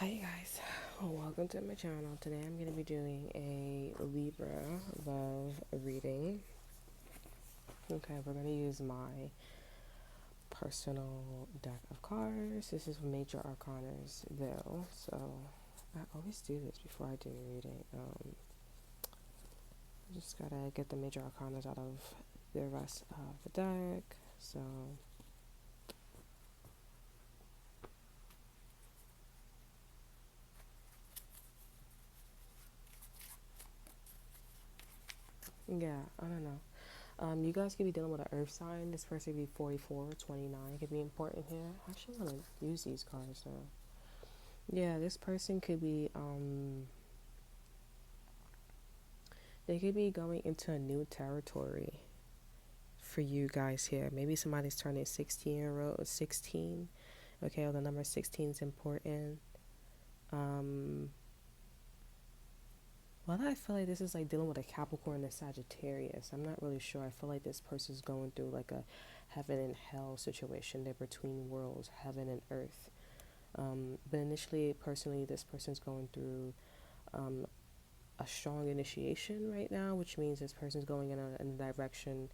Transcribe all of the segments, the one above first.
Hi guys, welcome to my channel. Today I'm going to be doing a Libra love reading. Okay, we're going to use my personal deck of cards. This is Major Arcanas though, so I always do this before I do a reading. Just gotta get the Major Arcanas out of the rest of the deck. So yeah, I don't know. You guys could be dealing with an earth sign. This person could be 44 or 29. Could be important here. I actually want to use these cards now. Yeah, this person could be, they could be going into a new territory for you guys here. Maybe somebody's turning 16. Okay, well, the number 16 is important. Well, I feel like this is like dealing with a Capricorn and a Sagittarius. I'm not really sure. I feel like this person's going through like a heaven and hell situation. They're between worlds, heaven and earth. But initially, personally, this person's going through a strong initiation right now, which means this person's going in a direction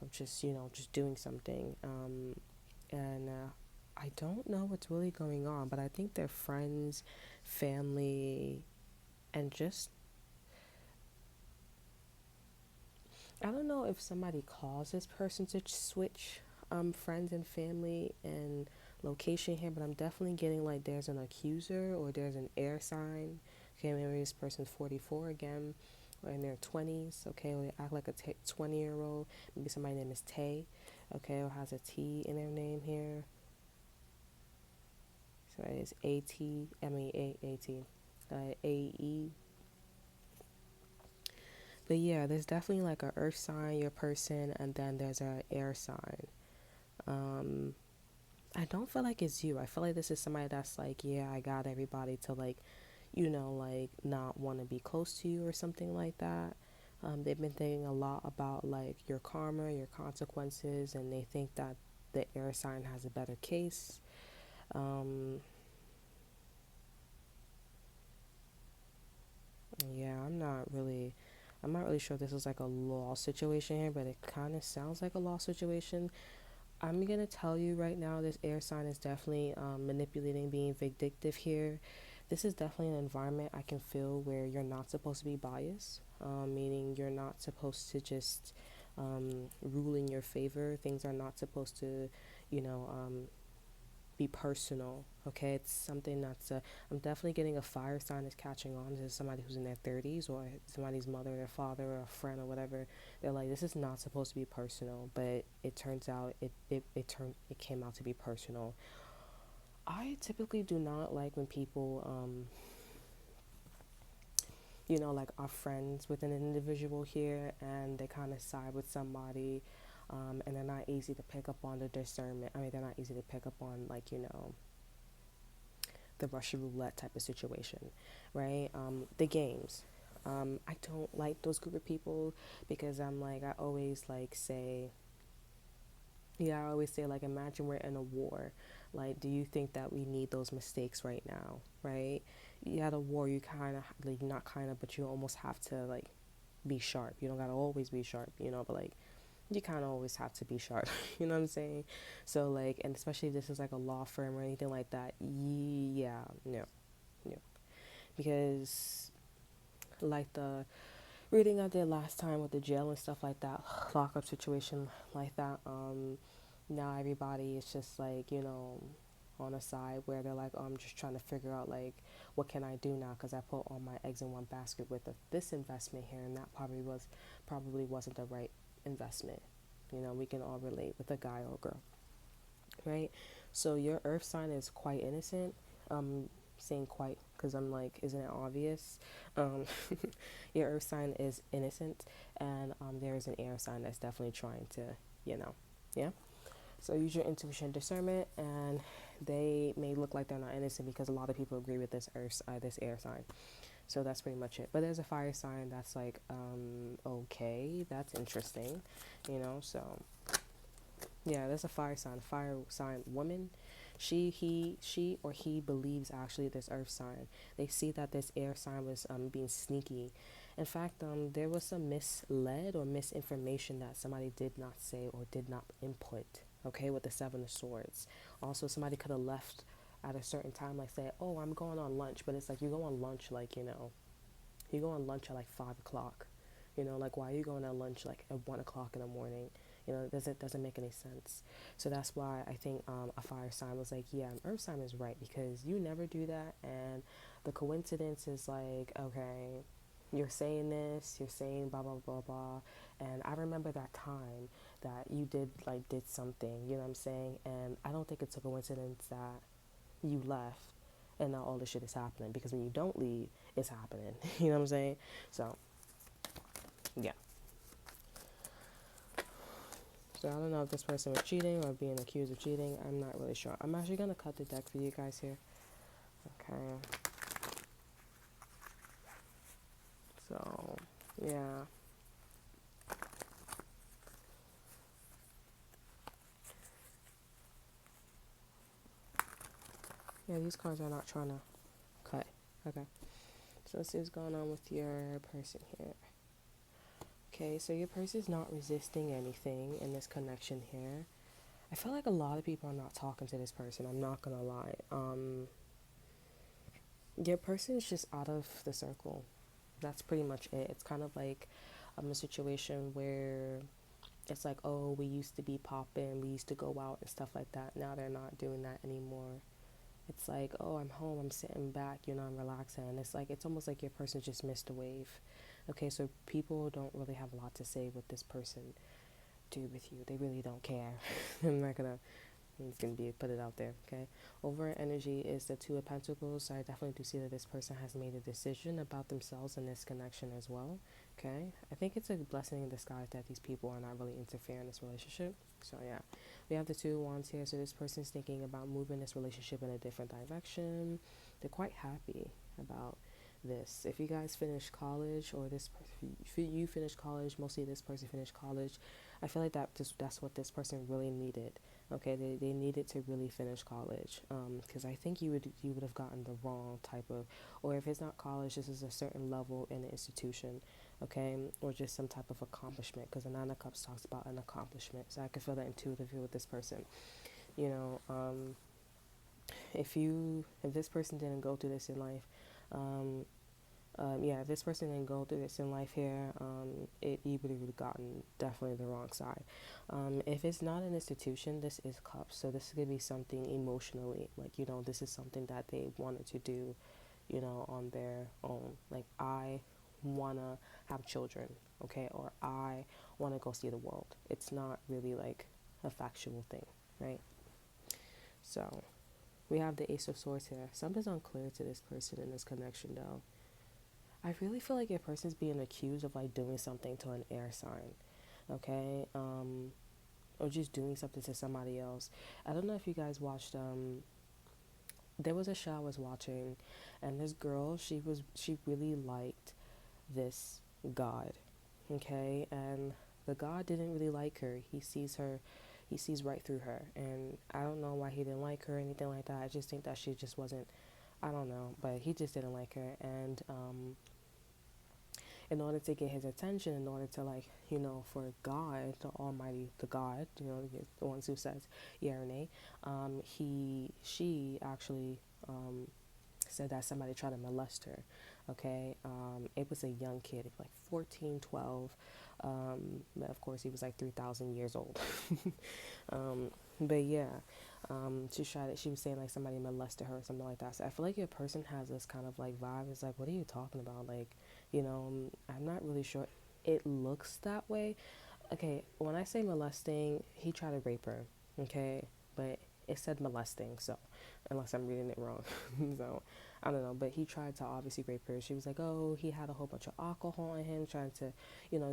of just, just doing something. And I don't know what's really going on, but I think their friends, family, and just I don't know if somebody calls this person to switch friends and family and location here, but I'm definitely getting like there's an accuser or there's an air sign. Okay, maybe this person's 44 again, or in their 20s. Okay, or they act like a 20-year-old. Maybe somebody's name is Tay. Okay, or has a T in their name here. So it's A-T, A-A-T, A-E. But yeah, there's definitely like a earth sign, your person, and then there's a air sign. Um, I don't feel like it's you. I feel like this is somebody that's like, yeah, I got everybody to like, like not want to be close to you or something like that. They've been thinking a lot about like your karma, your consequences, and they think that the air sign has a better case. Um, yeah, I'm not really sure if this is like a law situation here, but it kind of sounds like a law situation. I'm gonna tell you right now, this air sign is definitely manipulating, being vindictive here. This is definitely an environment I can feel where you're not supposed to be biased, meaning you're not supposed to just rule in your favor. Things are not supposed to, you know, be personal. Okay, it's something that's. I'm definitely getting a fire sign is catching on. This is somebody who's in their 30s or somebody's mother, their father, or a friend or whatever. They're like, this is not supposed to be personal, but it turns out it came out to be personal. I typically do not like when people like are friends with an individual here and they kind of side with somebody, and they're not easy to pick up on the discernment. I mean, they're not easy to pick up on, like, the Russian roulette type of situation, right? The games. I don't like those group of people because I'm like, I always like say, yeah, I always say, like, imagine we're in a war. Like, do you think that we need those mistakes right now, right? You at a war, you kind of, like, not kind of, but you almost have to, like, be sharp. You don't gotta always be sharp, but, like, you kind of always have to be sharp. You know what I'm saying? So, like, and especially if this is, like, a law firm or anything like that, yeah, no, no. Because, like, the reading I did last time with the jail and stuff like that, lockup situation like that, now everybody is just like, on a side where they're like, oh, I'm just trying to figure out like what can I do now because I put all my eggs in one basket with this investment here, and that probably wasn't the right investment. We can all relate with a guy or girl, right? So your earth sign is quite innocent. Saying quite because I'm like, isn't it obvious? um your earth sign is innocent, and there is an air sign that's definitely trying to, yeah. So use your intuition, discernment, and they may look like they're not innocent because a lot of people agree with this air sign. So that's pretty much it. But there's a fire sign that's like, okay, that's interesting. So yeah, there's a fire sign woman. She or he believes actually this earth sign. They see that this air sign was being sneaky. In fact, there was some misled or misinformation that somebody did not say or did not input. Okay, with the Seven of Swords. Also, somebody could have left at a certain time, like say, "Oh, I'm going on lunch," but it's like you go on lunch, like you go on lunch at like 5 o'clock. Like why are you going on lunch like at 1 o'clock in the morning? It doesn't make any sense. So that's why I think a fire sign was like, yeah, an earth sign is right because you never do that, and the coincidence is like, okay, you're saying this, you're saying blah blah blah blah, and I remember that time that you did something, you know what I'm saying, and I don't think it's a coincidence that you left and now all this shit is happening because when you don't leave, it's happening. You know what I'm saying? So yeah. So I don't know if this person was cheating or being accused of cheating. I'm not really sure. I'm actually gonna cut the deck for you guys here. Okay. So yeah. Yeah, these cards are not trying to cut. Okay. So let's see what's going on with your person here. Okay, so your person's not resisting anything in this connection here. I feel like a lot of people are not talking to this person. I'm not gonna lie. Your person is just out of the circle. That's pretty much it. It's kind of like a situation where it's like, oh, we used to be popping, we used to go out and stuff like that. Now they're not doing that anymore. It's like, oh, I'm home, I'm sitting back, I'm relaxing. And it's like, it's almost like your person just missed a wave. Okay, so people don't really have a lot to say what this person do with you. They really don't care. I'm not gonna It's gonna be put it out there, okay? Over energy is the Two of Pentacles, so I definitely do see that this person has made a decision about themselves in this connection as well, okay? I think it's a blessing in disguise that these people are not really interfering in this relationship. So yeah, we have the Two of Wands here, so this person's thinking about moving this relationship in a different direction. They're quite happy about this. If you guys finish college, or if you finish college, mostly this person finished college, I feel like that's what this person really needed. Okay, they needed to really finish college, because I think you would have gotten the wrong type of, or if it's not college, this is a certain level in the institution, okay, or just some type of accomplishment, because the Nine of Cups talks about an accomplishment. So I can feel that intuitively with this person. You know, if this person didn't go through this in life, if this person didn't go through this in life here, you would have gotten definitely the wrong side. If it's not an institution, this is cups. So this could be something emotionally, like, this is something that they wanted to do, on their own. Like, I want to have children, okay? Or I want to go see the world. It's not really like a factual thing, right? So we have the Ace of Swords here. Something's unclear to this person in this connection, though. I really feel like a person's being accused of like doing something to an air sign, okay, or just doing something to somebody else. I don't know if you guys watched. There was a show I was watching, and this girl, she really liked this god, okay, and the god didn't really like her. He sees right through her, and I don't know why he didn't like her or anything like that. I just think that she just wasn't. I don't know, but he just didn't like her, and in order to get his attention, in order to like, for God, the Almighty, the God, the ones who says yeah or nay, she actually said that somebody tried to molest her. Okay, it was a young kid, like 14, 12. But of course, he was like 3,000 years old. But yeah, she was saying like somebody molested her or something like that. So I feel like your person has this kind of like vibe. It's like, what are you talking about? Like, I'm not really sure. It looks that way. Okay, when I say molesting, he tried to rape her. Okay, but it said molesting, so unless I'm reading it wrong. So I don't know, but he tried to obviously rape her. She was like, oh, he had a whole bunch of alcohol in him, trying to,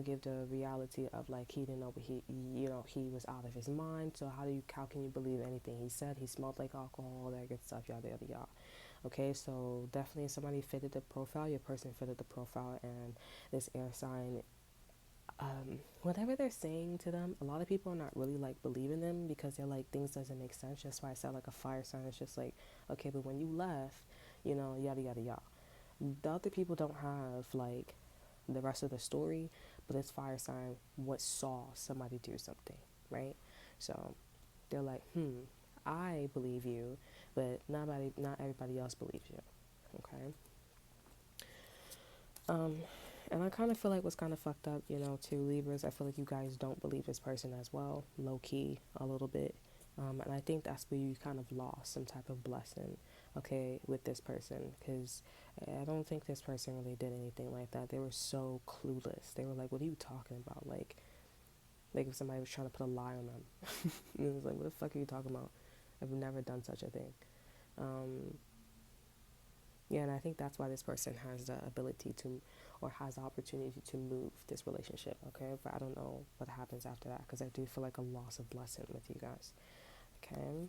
give the reality of like he didn't know, but he was out of his mind. So how can you believe anything he said? He smelled like alcohol, all that good stuff, yada yada yada. Okay, so definitely somebody fitted the profile. Your person fitted the profile, and this air sign, whatever they're saying to them, a lot of people are not really like believing them because they're like things doesn't make sense. That's why I said like a fire sign is just like, okay, but when you left, yada yada yada. The other people don't have like the rest of the story, but this fire sign what saw somebody do something, right? So they're like, I believe you, but not everybody else believes you. Okay. Um, and I kind of feel like what's kind of fucked up, to Libras, I feel like you guys don't believe this person as well, low key, a little bit. And I think that's where you kind of lost some type of blessing, okay, with this person. Because I don't think this person really did anything like that. They were so clueless. They were like, what are you talking about? Like if somebody was trying to put a lie on them. It was like, what the fuck are you talking about? I've never done such a thing. Um, Yeah, and I think that's why this person has the ability to, or has the opportunity to move this relationship, okay? But I don't know what happens after that because I do feel like a loss of blessing with you guys, okay?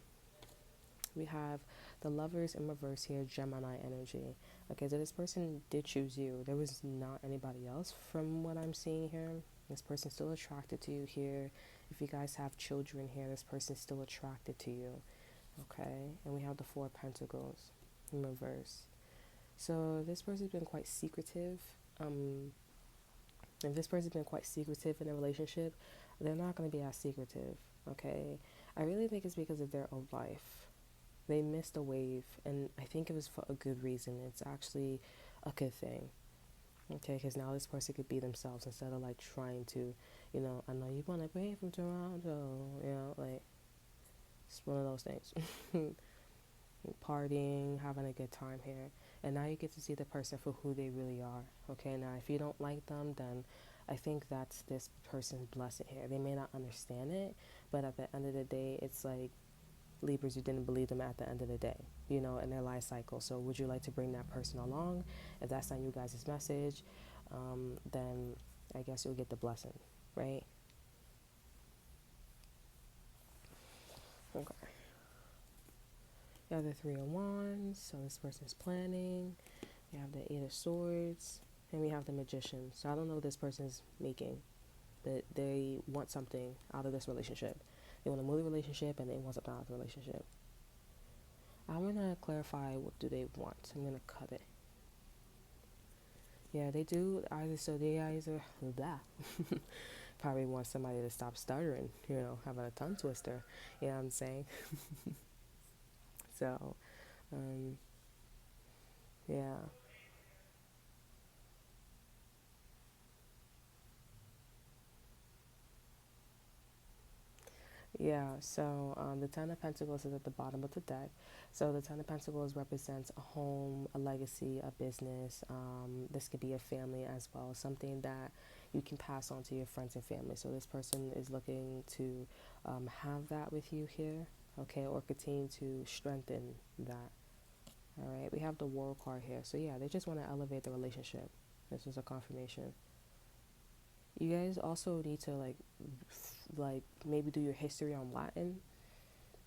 We have the lovers in reverse here, Gemini energy. Okay, so this person did choose you. There was not anybody else from what I'm seeing here. This person's still attracted to you here. If you guys have children here, this person's still attracted to you, okay? And we have the Four of Pentacles in reverse. So this person's been quite secretive. If this person's been quite secretive in a relationship, they're not going to be as secretive, okay? I really think it's because of their own life. They missed a wave, and I think it was for a good reason. It's actually a good thing, okay? Because now this person could be themselves instead of, like, trying to, I know you want to be from Toronto, like, it's one of those things. Partying, having a good time here. And now you get to see the person for who they really are. Okay, now if you don't like them, then I think that's this person's blessing here. They may not understand it, but at the end of the day, it's like Libras, you didn't believe them at the end of the day, in their life cycle. So would you like to bring that person along? If that's not you guys' message, then I guess you'll get the blessing, right? Okay. You have the Three of Wands, so this person's planning. You have the Eight of Swords, and we have the Magician. So I don't know what this person's making, but they want something out of this relationship. They want to move the relationship, and they want something out of the relationship. I'm going to clarify what do they want. I'm going to cut it. Yeah, they do. They either blah. Probably want somebody to stop stuttering, having a tongue twister. You know what I'm saying? So, yeah. Yeah, so the Ten of Pentacles is at the bottom of the deck. So the Ten of Pentacles represents a home, a legacy, a business. This could be a family as well, something that you can pass on to your friends and family. So this person is looking to have that with you here, okay, or continue to strengthen that. All right, we have the World card here. So yeah, they just want to elevate the relationship. This is a confirmation. You guys also need to like maybe do your history on Latin.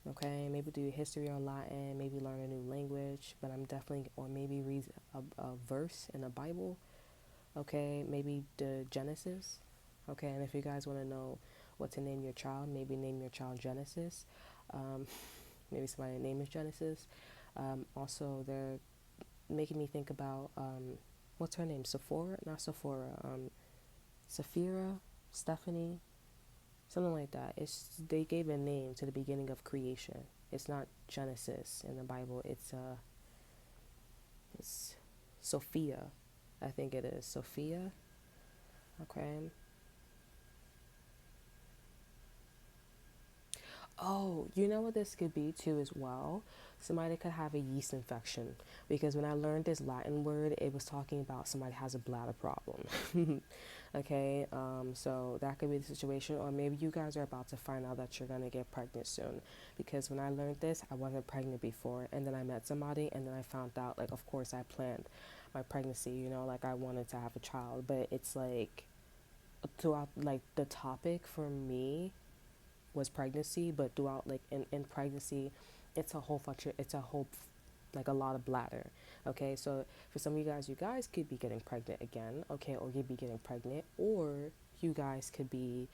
Okay, maybe do your history on Latin, maybe learn a new language, but I'm definitely, or maybe read a verse in the Bible. Okay, maybe the Genesis. Okay, and if you guys want to know what to name your child, maybe name your child Genesis. Um, maybe somebody's name is Genesis. Also, they're making me think about what's her name? Sephora? Not Sephora. Sapphira? Stephanie? Something like that. They gave a name to the beginning of creation. It's not Genesis in the Bible. It's Sophia. I think it is Sophia. Okay. Oh, you know what this could be too as well? Somebody could have a yeast infection because when I learned this Latin word, it was talking about somebody has a bladder problem. Okay, so that could be the situation, or maybe you guys are about to find out that you're gonna get pregnant soon. Because when I learned this, I wasn't pregnant before, and then I met somebody, and then I found out, like, of course, I planned my pregnancy. Like I wanted to have a child, but it's like throughout, like the topic for me was pregnancy, but throughout like in pregnancy, it's a whole like a lot of bladder. Okay, so for some of you guys could be getting pregnant again, okay, or you'd be getting pregnant, or you guys could be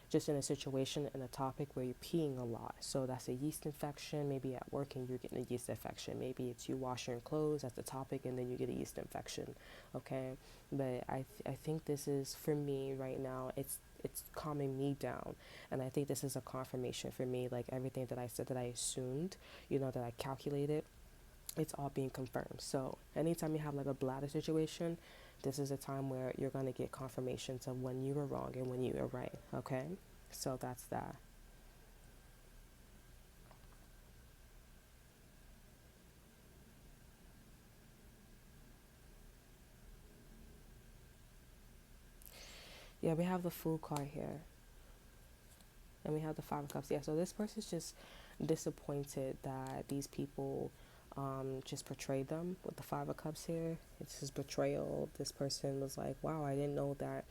just in a situation and a topic where you're peeing a lot. So that's a yeast infection. Maybe at work and you're getting a yeast infection. Maybe it's you washing your clothes, that's the topic, and then you get a yeast infection. Okay, but I think this is for me right now. It's calming me down, and I think this is a confirmation for me. Like everything that I said that I assumed, that I calculated, it's all being confirmed. So anytime you have like a bladder situation, this is a time where you're going to get confirmations of when you were wrong and when you were right. Okay, so that's that. Yeah, we have the Fool card here, and we have the Five of Cups. Yeah, so this person's just disappointed that these people just portrayed them with the Five of Cups here. It's his betrayal. This person was like, wow, I didn't know that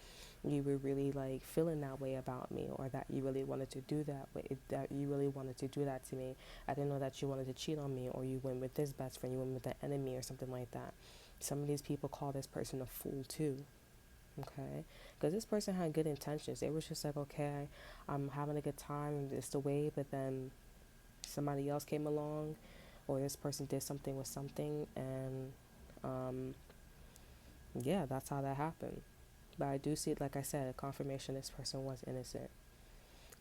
you were really like feeling that way about me, or that you really wanted to do that way, that you really wanted to do that to me. I didn't know that you wanted to cheat on me, or you went with this best friend, you went with the enemy, or something like that. Some of these people call this person a fool too. Okay, because this person had good intentions. They was just like, okay, I'm having a good time, it's the way, but then somebody else came along, or this person did something with something, and um, yeah, that's how that happened. But I do see, like I said, a confirmation this person was innocent.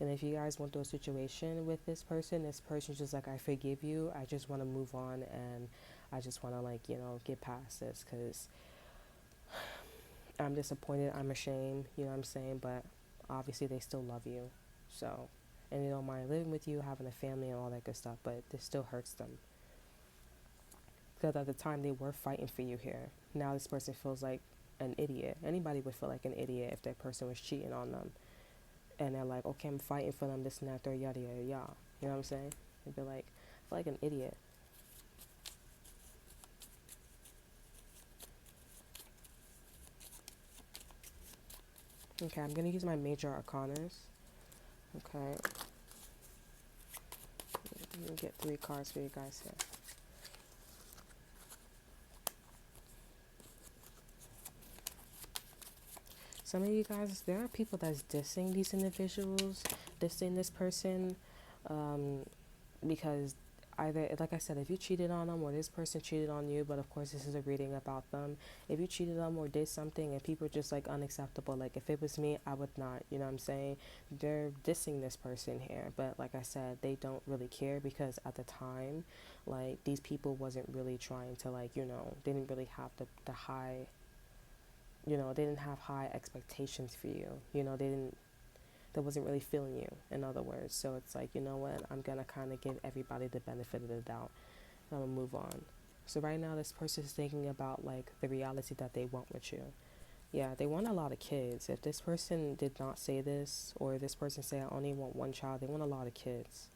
And if you guys went through a situation with this person's just like, I forgive you. I just want to move on, and I just want to like, get past this, because I'm disappointed. I'm ashamed. You know what I'm saying? But obviously they still love you. So, and they don't mind living with you, having a family and all that good stuff, but this still hurts them. Because at the time they were fighting for you here. Now this person feels like an idiot. Anybody would feel like an idiot if that person was cheating on them. And they're like, okay, I'm fighting for them, this and that, third, yada, yada, yada. You know what I'm saying? They'd be like, I feel like an idiot. Okay, I'm going to use my major arcanas. Okay. Let me get 3 cards for you guys here. Some of you guys, there are people that's dissing these individuals, dissing this person, um, because either, like I said, if you cheated on them or this person cheated on you, but of course this is a reading about them. If you cheated on them or did something and people are just like unacceptable, like if it was me, I would not, you know what I'm saying? They're dissing this person here, but like I said, they don't really care, because at the time, like these people wasn't really trying to like, they didn't really have the high, they didn't have high expectations for you. They wasn't really feeling you, in other words. So it's like, you know what, I'm gonna kind of give everybody the benefit of the doubt. I'm gonna move on. So right now this person is thinking about like the reality that they want with you. Yeah, they want a lot of kids. If this person did not say this, or this person say I only want one child, they want a lot of kids.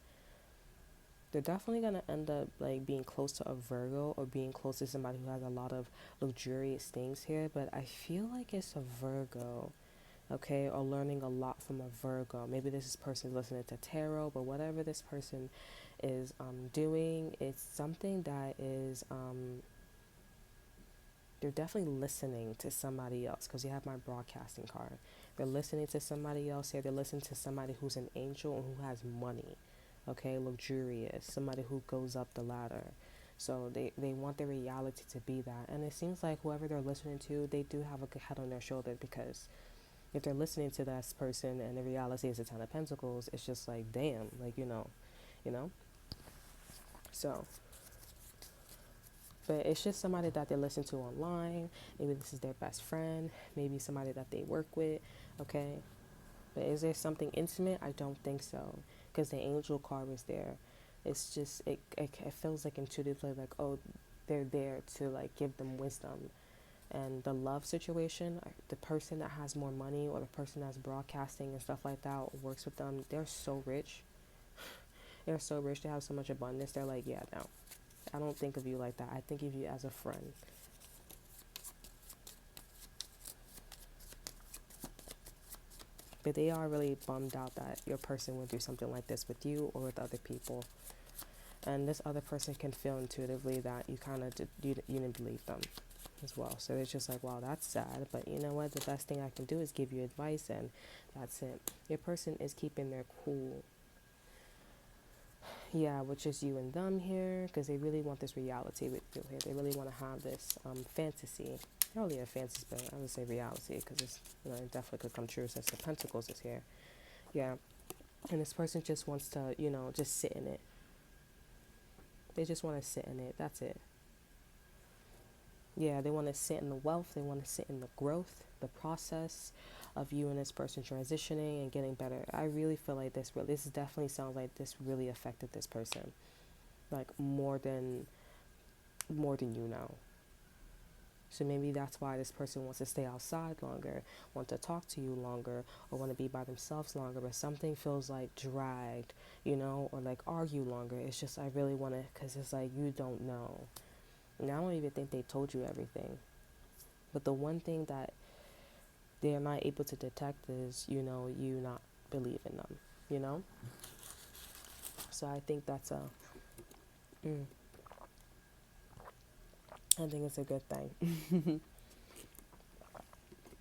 They're definitely gonna end up like being close to a Virgo, or being close to somebody who has a lot of luxurious things here, but I feel like it's a Virgo. Okay, or learning a lot from a Virgo. Maybe this person is listening to tarot, but whatever this person is doing, it's something that is, they're definitely listening to somebody else, because you have my broadcasting card. They're listening to somebody else here. They're listening to somebody who's an angel and who has money, okay, luxurious, somebody who goes up the ladder. So they want their reality to be that. And it seems like whoever they're listening to, they do have a good head on their shoulder, because if they're listening to that person and the reality is the Ten of Pentacles, it's just like, damn, like, you know? So, but it's just somebody that they listen to online. Maybe this is their best friend. Maybe somebody that they work with, okay? But is there something intimate? I don't think so, because the angel card was there. It's just, it feels like intuitively like, oh, they're there to like give them wisdom. And the love situation, the person that has more money, or the person that's broadcasting and stuff like that, works with them, they're so rich. They're so rich, they have so much abundance. They're like, yeah, no, I don't think of you like that. I think of you as a friend. But they are really bummed out that your person would do something like this with you or with other people. And this other person can feel intuitively that you kind of you didn't believe them. as well. So it's just like, wow, that's sad. But you know what? The best thing I can do is give you advice, and that's it. Your person is keeping their cool. Yeah, which is you and them here, because they really want this reality with you here. They really want to have this fantasy. Not really a fantasy, but I would say reality, because it's, it definitely could come true since the Pentacles is here. Yeah, and this person just wants to, just sit in it. They just want to sit in it. That's it. Yeah, they want to sit in the wealth. They want to sit in the growth, the process of you and this person transitioning and getting better. I really feel like this definitely sounds like this really affected this person, like more than you know. So maybe that's why this person wants to stay outside longer, want to talk to you longer, or want to be by themselves longer. But something feels like dragged, or like argue longer. It's just I really want to, because it's like you don't know. And I don't even think they told you everything. But the one thing that they're not able to detect is, you not believe in them, you know? So I think that's I think it's a good thing.